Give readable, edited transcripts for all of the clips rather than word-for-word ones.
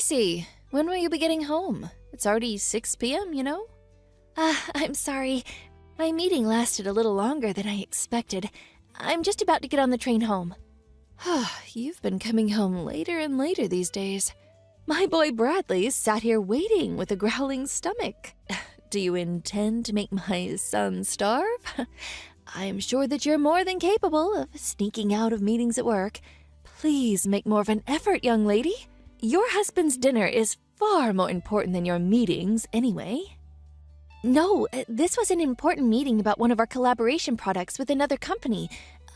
Tracy, when will you be getting home? It's already 6 p.m., you know? I'm sorry. My meeting lasted a little longer than I expected. I'm just about to get on the train home. You've been coming home later and later these days. My boy Bradley sat here waiting with a growling stomach. Do you intend to make my son starve? I am sure that you're more than capable of sneaking out of meetings at work. Please make more of an effort, young lady. Your husband's dinner is far more important than your meetings, anyway. No, this was an important meeting about one of our collaboration products with another company.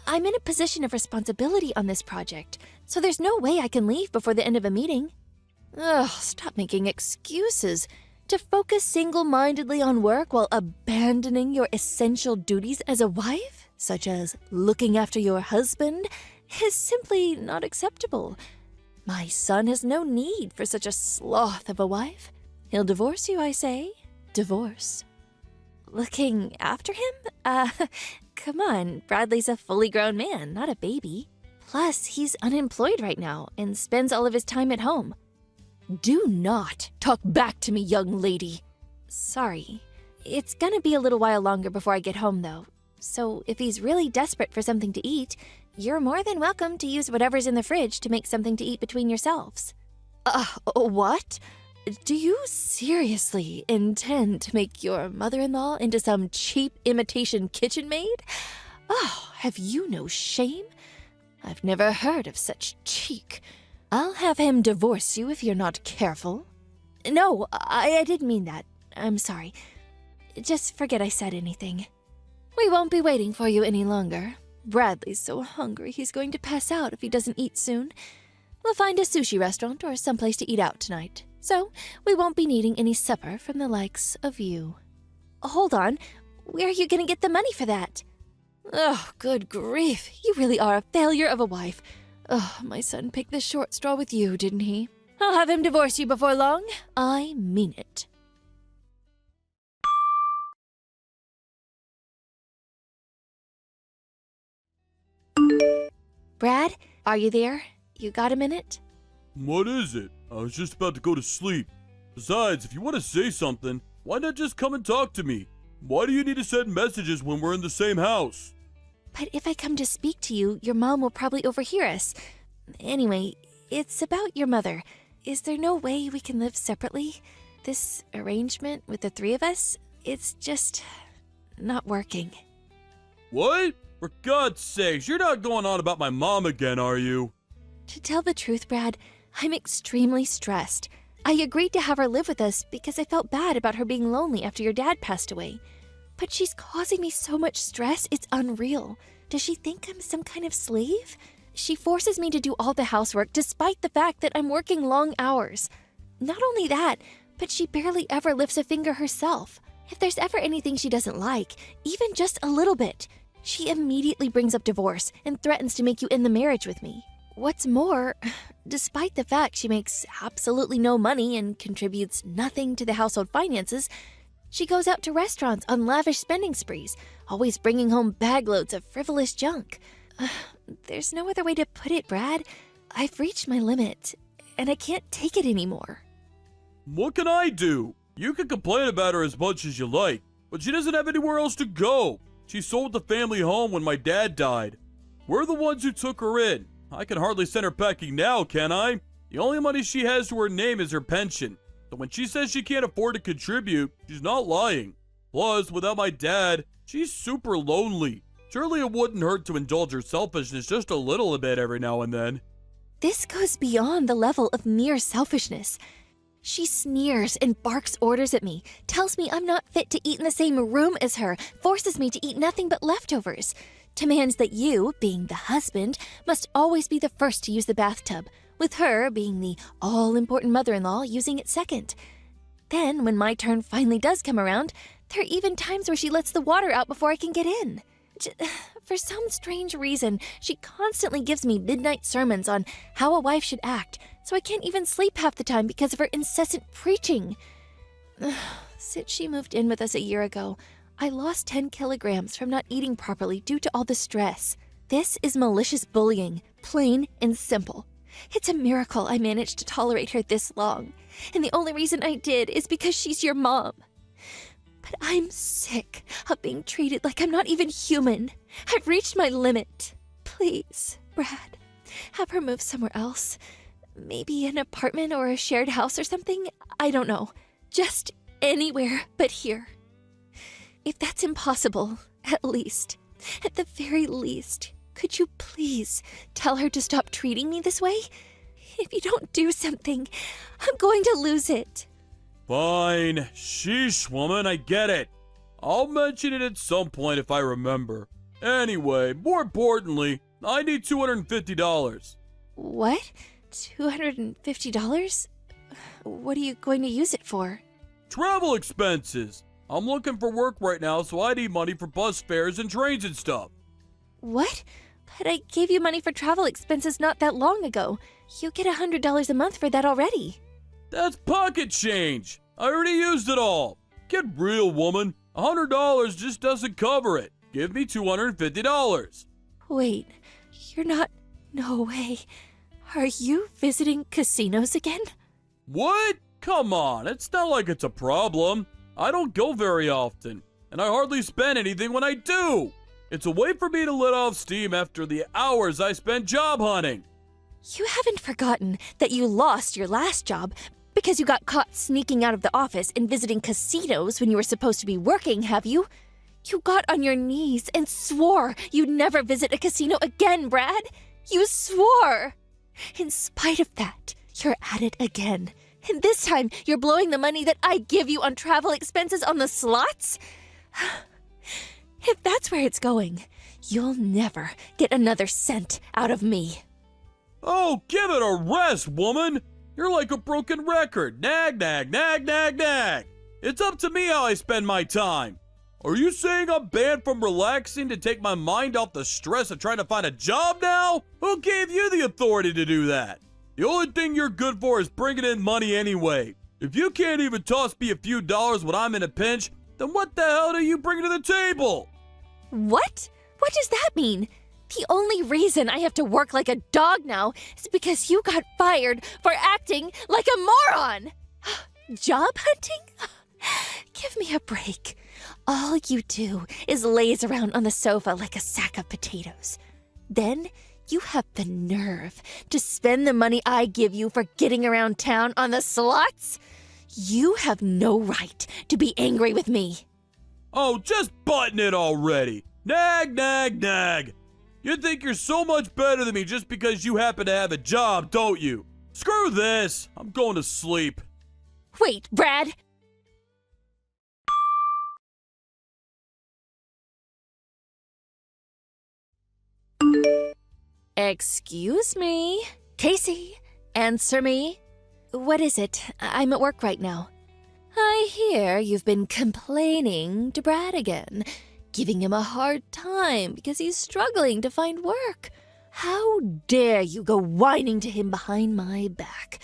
I'm in a position of responsibility on this project, so there's no way I can leave before the end of a meeting. Ugh, stop making excuses. To focus single-mindedly on work while abandoning your essential duties as a wife, such as looking after your husband, is simply not acceptable. My son has no need for such a sloth of a wife. He'll divorce you, I say. Divorce. Looking after him? Come on, Bradley's a fully grown man, not a baby. Plus, he's unemployed right now and spends all of his time at home. Do not talk back to me, young lady. Sorry. It's gonna be a little while longer before I get home, though. So if he's really desperate for something to eat, you're more than welcome to use whatever's in the fridge to make something to eat between yourselves. What? Do you seriously intend to make your mother-in-law into some cheap imitation kitchen maid? Oh, have you no shame? I've never heard of such cheek. I'll have him divorce you if you're not careful. No, I didn't mean that. I'm sorry. Just forget I said anything. We won't be waiting for you any longer. Bradley's so hungry he's going to pass out if he doesn't eat soon. We'll find a sushi restaurant or someplace to eat out tonight, so we won't be needing any supper from the likes of you. Hold on. Where are you going to get the money for that? Oh, good grief. You really are a failure of a wife. Oh, my son picked the short straw with you, didn't he? I'll have him divorce you before long. I mean it. Brad, are you there? You got a minute? What is it? I was just about to go to sleep. Besides, if you want to say something, why not just come and talk to me? Why do you need to send messages when we're in the same house? But if I come to speak to you, your mom will probably overhear us. Anyway, it's about your mother. Is there no way we can live separately? This arrangement with the three of us, it's just not working. What? For God's sakes, you're not going on about my mom again, are you? To tell the truth, Brad, I'm extremely stressed. I agreed to have her live with us because I felt bad about her being lonely after your dad passed away. But she's causing me so much stress, it's unreal. Does she think I'm some kind of slave? She forces me to do all the housework despite the fact that I'm working long hours. Not only that, but she barely ever lifts a finger herself. If there's ever anything she doesn't like, even just a little bit, she immediately brings up divorce and threatens to make you end the marriage with me. What's more, despite the fact she makes absolutely no money and contributes nothing to the household finances, she goes out to restaurants on lavish spending sprees, always bringing home bagloads of frivolous junk. There's no other way to put it, Brad. I've reached my limit, and I can't take it anymore. What can I do? You can complain about her as much as you like, but she doesn't have anywhere else to go. She sold the family home when my dad died. We're the ones who took her in. I can hardly send her packing now, can I? The only money she has to her name is her pension. So when she says she can't afford to contribute, she's not lying. Plus, without my dad, she's super lonely. Surely it wouldn't hurt to indulge her selfishness just a little bit every now and then. This goes beyond the level of mere selfishness. She sneers and barks orders at me, tells me I'm not fit to eat in the same room as her, forces me to eat nothing but leftovers, demands that you, being the husband, must always be the first to use the bathtub, with her, being the all-important mother-in-law, using it second. Then, when my turn finally does come around, there are even times where she lets the water out before I can get in. For some strange reason, she constantly gives me midnight sermons on how a wife should act, so I can't even sleep half the time because of her incessant preaching. Since she moved in with us a year ago, I lost 10 kilograms from not eating properly due to all the stress. This is malicious bullying, plain and simple. It's a miracle I managed to tolerate her this long, and the only reason I did is because she's your mom. But I'm sick of being treated like I'm not even human. I've reached my limit. Please, Brad, have her move somewhere else. Maybe an apartment or a shared house or something? I don't know. Just anywhere but here. If that's impossible, at the very least, could you please tell her to stop treating me this way? If you don't do something, I'm going to lose it. Fine. Sheesh, woman, I get it. I'll mention it at some point if I remember. Anyway, more importantly, I need $250. What? $250? What are you going to use it for? Travel expenses. I'm looking for work right now, so I need money for bus fares and trains and stuff. What? But I gave you money for travel expenses not that long ago. You get $100 a month for that already. That's pocket change. I already used it all. Get real, woman. $100 just doesn't cover it. Give me $250. Wait, you're not... No way. Are you visiting casinos again? What? Come on, it's not like it's a problem. I don't go very often, and I hardly spend anything when I do. It's a way for me to let off steam after the hours I spent job hunting. You haven't forgotten that you lost your last job because you got caught sneaking out of the office and visiting casinos when you were supposed to be working, have you? You got on your knees and swore you'd never visit a casino again, Brad. You swore. In spite of that, you're at it again. And this time, you're blowing the money that I give you on travel expenses on the slots? If that's where it's going, you'll never get another cent out of me. Oh, give it a rest, woman. You're like a broken record. Nag, nag, nag, nag, nag. It's up to me how I spend my time. Are you saying I'm banned from relaxing to take my mind off the stress of trying to find a job now? Who gave you the authority to do that? The only thing you're good for is bringing in money anyway. If you can't even toss me a few dollars when I'm in a pinch, then what the hell do you bring to the table? What? What does that mean? The only reason I have to work like a dog now is because you got fired for acting like a moron. Job hunting? Give me a break. All you do is laze around on the sofa like a sack of potatoes. Then you have the nerve to spend the money I give you for getting around town on the slots? You have no right to be angry with me. Oh, just button it already. Nag, nag, nag. You think you're so much better than me just because you happen to have a job, don't you? Screw this. I'm going to sleep. Wait, Brad. Excuse me? Casey, answer me. What is it? I'm at work right now. I hear you've been complaining to Brad again, giving him a hard time because he's struggling to find work. How dare you go whining to him behind my back?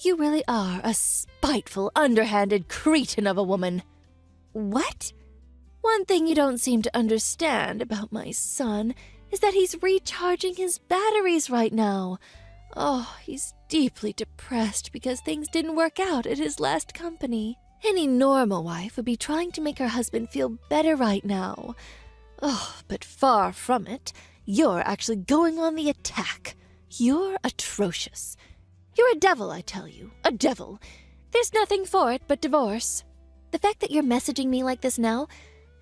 You really are a spiteful, underhanded cretin of a woman. What? One thing you don't seem to understand about my son is that he's recharging his batteries right now. Oh, he's deeply depressed because things didn't work out at his last company. Any normal wife would be trying to make her husband feel better right now. Oh, but far from it. You're actually going on the attack. You're atrocious. You're a devil, I tell you. A devil. There's nothing for it but divorce. The fact that you're messaging me like this now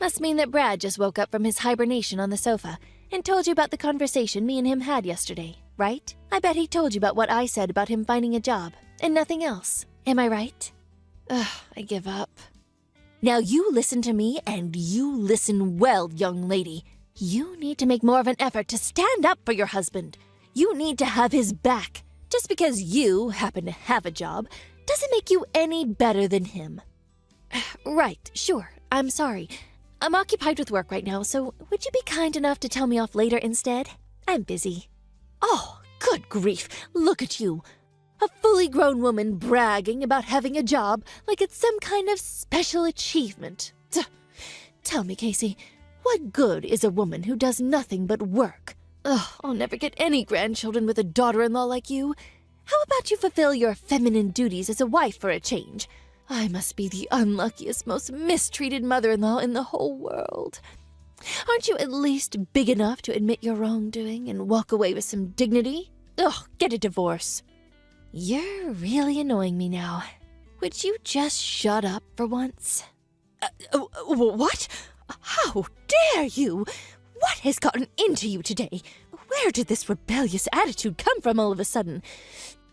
must mean that Brad just woke up from his hibernation on the sofa and told you about the conversation me and him had yesterday, right? I bet he told you about what I said about him finding a job, and nothing else. Am I right? Ugh, I give up. Now you listen to me, and you listen well, young lady. You need to make more of an effort to stand up for your husband. You need to have his back. Just because you happen to have a job doesn't make you any better than him. Right, sure, I'm sorry. I'm occupied with work right now, so would you be kind enough to tell me off later instead? I'm busy. Oh, good grief, look at you. A fully grown woman bragging about having a job like it's some kind of special achievement. Tell me, Casey, what good is a woman who does nothing but work? Ugh, I'll never get any grandchildren with a daughter-in-law like you. How about you fulfill your feminine duties as a wife for a change? I must be the unluckiest, most mistreated mother-in-law in the whole world. Aren't you at least big enough to admit your wrongdoing and walk away with some dignity? Ugh, get a divorce. You're really annoying me now. Would you just shut up for once? What? How dare you? What has gotten into you today? Where did this rebellious attitude come from all of a sudden?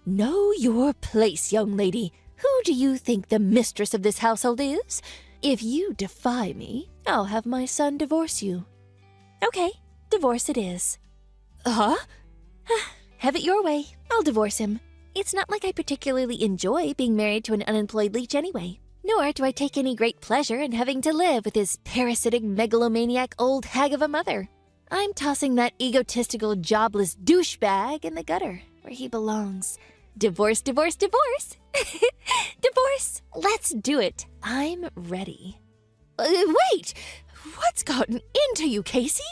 Know your place, young lady. Who do you think the mistress of this household is? If you defy me, I'll have my son divorce you. Okay, divorce it is. Huh? Have it your way. I'll divorce him. It's not like I particularly enjoy being married to an unemployed leech anyway. Nor do I take any great pleasure in having to live with his parasitic megalomaniac old hag of a mother. I'm tossing that egotistical, jobless douchebag in the gutter, where he belongs. Divorce, divorce, divorce! Divorce! Let's do it. I'm ready. Wait! What's gotten into you, Casey?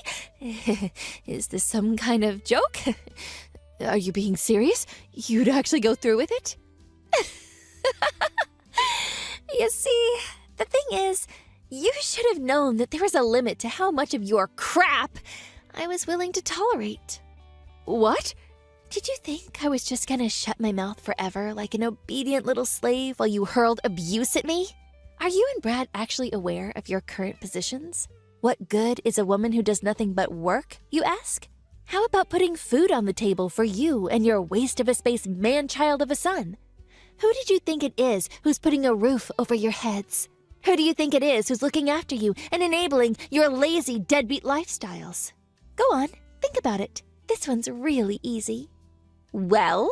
Is this some kind of joke? Are you being serious? You'd actually go through with it? You see, the thing is, you should have known that there was a limit to how much of your crap I was willing to tolerate. What? Did you think I was just gonna shut my mouth forever like an obedient little slave while you hurled abuse at me? Are you and Brad actually aware of your current positions? What good is a woman who does nothing but work, you ask? How about putting food on the table for you and your waste of a space man-child of a son? Who did you think it is who's putting a roof over your heads? Who do you think it is who's looking after you and enabling your lazy deadbeat lifestyles? Go on, think about it. This one's really easy. Well?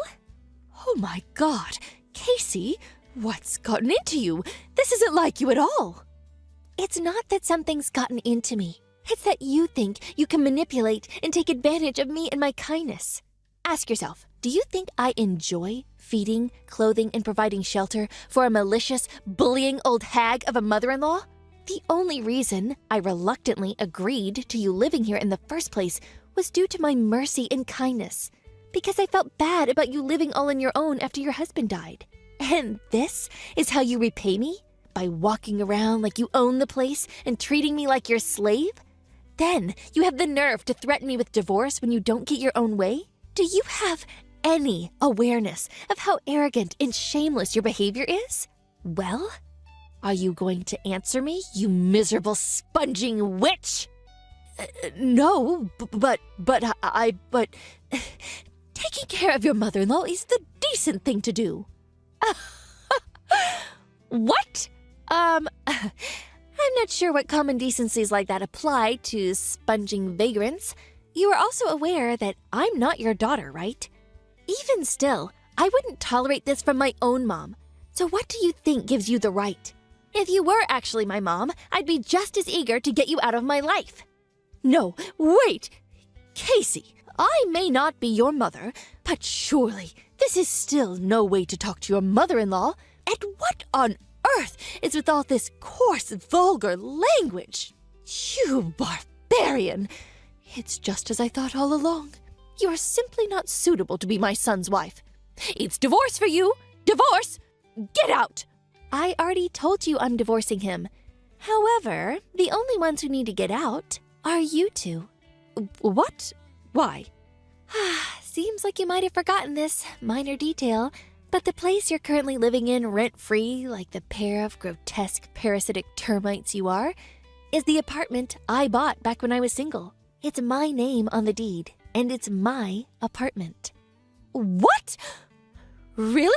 Oh my God, Casey, what's gotten into you? This isn't like you at all. It's not that something's gotten into me. It's that you think you can manipulate and take advantage of me and my kindness. Ask yourself, do you think I enjoy feeding, clothing, and providing shelter for a malicious, bullying old hag of a mother-in-law? The only reason I reluctantly agreed to you living here in the first place was due to my mercy and kindness, because I felt bad about you living all on your own after your husband died. And this is how you repay me? By walking around like you own the place and treating me like your slave? Then you have the nerve to threaten me with divorce when you don't get your own way? Do you have any awareness of how arrogant and shameless your behavior is? Well, are you going to answer me, you miserable sponging witch? No, but taking care of your mother-in-law is the decent thing to do. What? I'm not sure what common decencies like that apply to sponging vagrants. You are also aware that I'm not your daughter, right? Even still, I wouldn't tolerate this from my own mom. So what do you think gives you the right? If you were actually my mom, I'd be just as eager to get you out of my life. No, wait! Casey, I may not be your mother, but surely this is still no way to talk to your mother-in-law. And what on earth is with all this coarse, vulgar language? You barbarian! It's just as I thought all along. You are simply not suitable to be my son's wife. It's divorce for you! Divorce! Get out! I already told you I'm divorcing him. However, the only ones who need to get out are you two. What? Why? Seems like you might have forgotten this minor detail, but the place you're currently living in rent-free, like the pair of grotesque parasitic termites you are, is the apartment I bought back when I was single. It's my name on the deed, and it's my apartment. What? Really?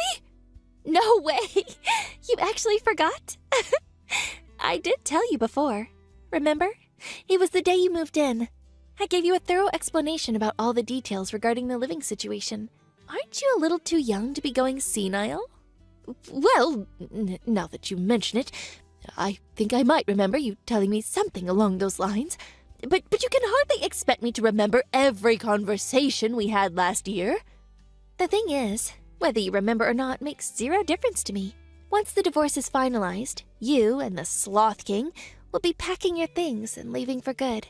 No way! You actually forgot? I did tell you before. Remember? It was the day you moved in. I gave you a thorough explanation about all the details regarding the living situation. Aren't you a little too young to be going senile? Well, now that you mention it, I think I might remember you telling me something along those lines. But you can hardly expect me to remember every conversation we had last year. The thing is, whether you remember or not makes zero difference to me. Once the divorce is finalized, you and the Sloth King will be packing your things and leaving for good.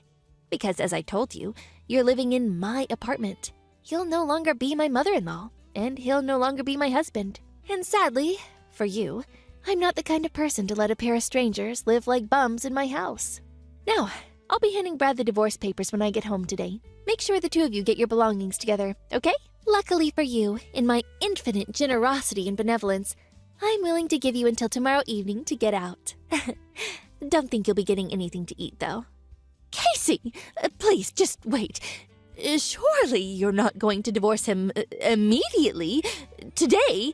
because, as I told you, you're living in my apartment. You'll no longer be my mother-in-law, and he'll no longer be my husband. And sadly, for you, I'm not the kind of person to let a pair of strangers live like bums in my house. Now, I'll be handing Brad the divorce papers when I get home today. Make sure the two of you get your belongings together, okay? Luckily for you, in my infinite generosity and benevolence, I'm willing to give you until tomorrow evening to get out. Don't think you'll be getting anything to eat, though. Casey, please, just wait. Surely you're not going to divorce him immediately, today.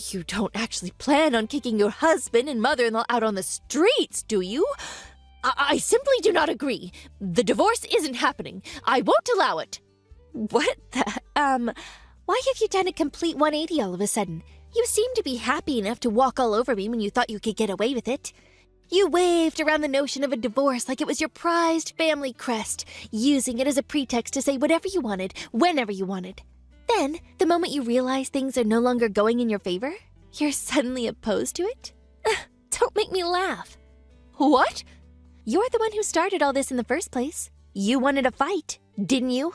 You don't actually plan on kicking your husband and mother-in-law out on the streets, do you? I simply do not agree. The divorce isn't happening. I won't allow it. What the, why have you done a complete 180 all of a sudden? You seemed to be happy enough to walk all over me when you thought you could get away with it. You waved around the notion of a divorce like it was your prized family crest, using it as a pretext to say whatever you wanted, whenever you wanted. Then, the moment you realize things are no longer going in your favor, you're suddenly opposed to it? Don't make me laugh. What? You're the one who started all this in the first place. You wanted a fight, didn't you?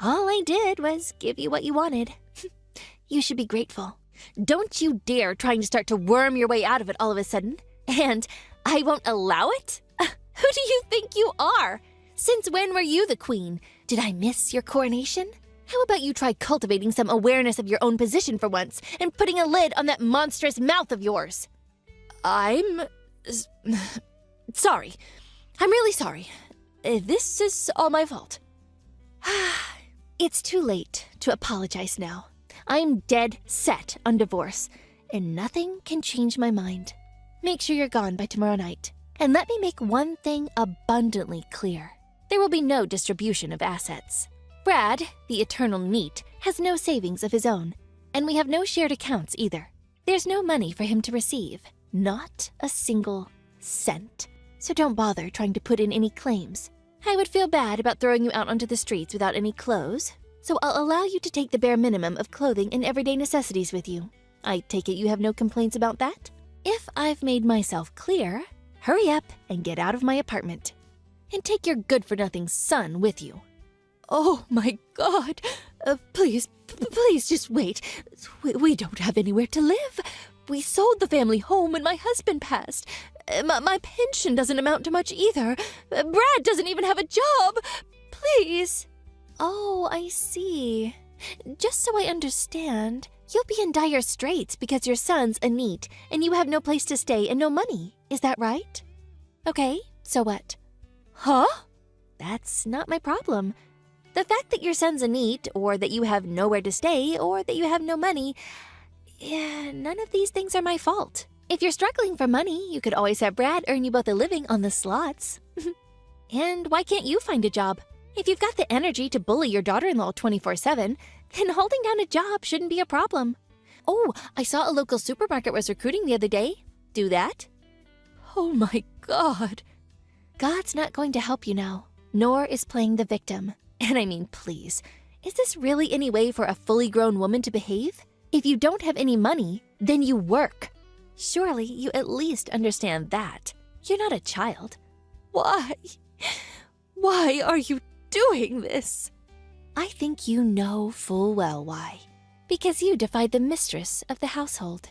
All I did was give you what you wanted. You should be grateful. Don't you dare trying to start to worm your way out of it all of a sudden. And I won't allow it? Who do you think you are? Since when were you the queen? Did I miss your coronation? How about you try cultivating some awareness of your own position for once and putting a lid on that monstrous mouth of yours? I'm sorry. I'm really sorry. This is all my fault. It's too late to apologize now. I'm dead set on divorce, and nothing can change my mind. Make sure you're gone by tomorrow night. And let me make one thing abundantly clear. There will be no distribution of assets. Brad, the eternal NEET, has no savings of his own, and we have no shared accounts either. There's no money for him to receive, not a single cent. So don't bother trying to put in any claims. I would feel bad about throwing you out onto the streets without any clothes, so I'll allow you to take the bare minimum of clothing and everyday necessities with you. I take it you have no complaints about that? If I've made myself clear, hurry up and get out of my apartment. And take your good-for-nothing son with you. Oh my God! Please just wait. We don't have anywhere to live. We sold the family home when my husband passed. My pension doesn't amount to much either. Brad doesn't even have a job. Please. Oh, I see. Just so I understand, you'll be in dire straits because your son's a NEET and you have no place to stay and no money. Is that right? Okay, so what? Huh? That's not my problem. The fact that your son's a NEET, or that you have nowhere to stay, or that you have no money, none of these things are my fault. If you're struggling for money, you could always have Brad earn you both a living on the slots. And why can't you find a job? If you've got the energy to bully your daughter-in-law 24/7, then holding down a job shouldn't be a problem. Oh, I saw a local supermarket was recruiting the other day. Do that? Oh my God. God's not going to help you now, nor is playing the victim. And I mean, please, is this really any way for a fully grown woman to behave? If you don't have any money, then you work. Surely you at least understand that. You're not a child. Why? Why are you doing this? I think you know full well why. Because you defied the mistress of the household.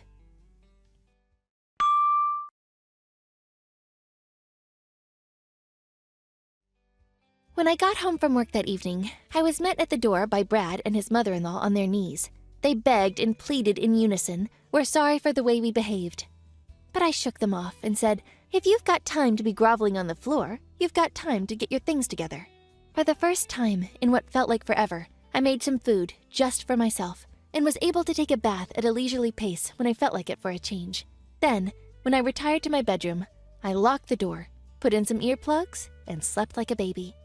When I got home from work that evening, I was met at the door by Brad and his mother-in-law on their knees. They begged and pleaded in unison, we're sorry for the way we behaved. But I shook them off and said, if you've got time to be groveling on the floor, you've got time to get your things together. For the first time in what felt like forever, I made some food just for myself and was able to take a bath at a leisurely pace when I felt like it for a change. Then, when I retired to my bedroom, I locked the door, put in some earplugs, and slept like a baby.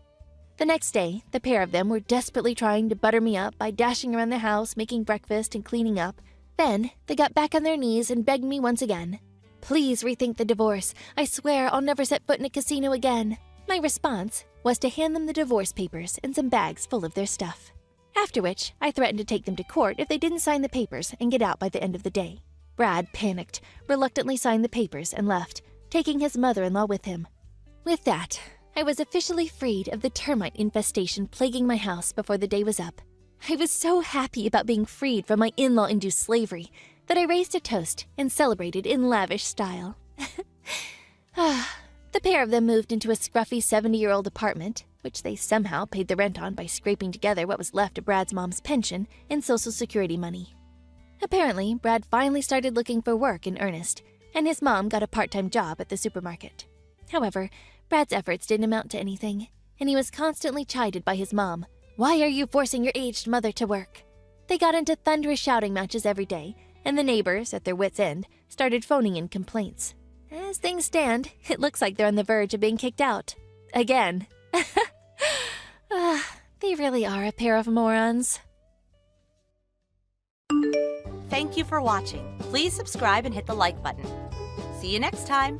The next day, the pair of them were desperately trying to butter me up by dashing around the house, making breakfast and cleaning up. Then, they got back on their knees and begged me once again. Please rethink the divorce. I swear I'll never set foot in a casino again. My response was to hand them the divorce papers and some bags full of their stuff. After which, I threatened to take them to court if they didn't sign the papers and get out by the end of the day. Brad panicked, reluctantly signed the papers and left, taking his mother-in-law with him. With that, I was officially freed of the termite infestation plaguing my house before the day was up. I was so happy about being freed from my in-law induced slavery that I raised a toast and celebrated in lavish style. The pair of them moved into a scruffy 70-year-old apartment, which they somehow paid the rent on by scraping together what was left of Brad's mom's pension and Social Security money. Apparently, Brad finally started looking for work in earnest, and his mom got a part-time job at the supermarket. However, Brad's efforts didn't amount to anything, and he was constantly chided by his mom. "Why are you forcing your aged mother to work?" They got into thunderous shouting matches every day, and the neighbors, at their wits' end, started phoning in complaints. As things stand, it looks like they're on the verge of being kicked out. Again. They really are a pair of morons. Thank you for watching. Please subscribe and hit the like button. See you next time.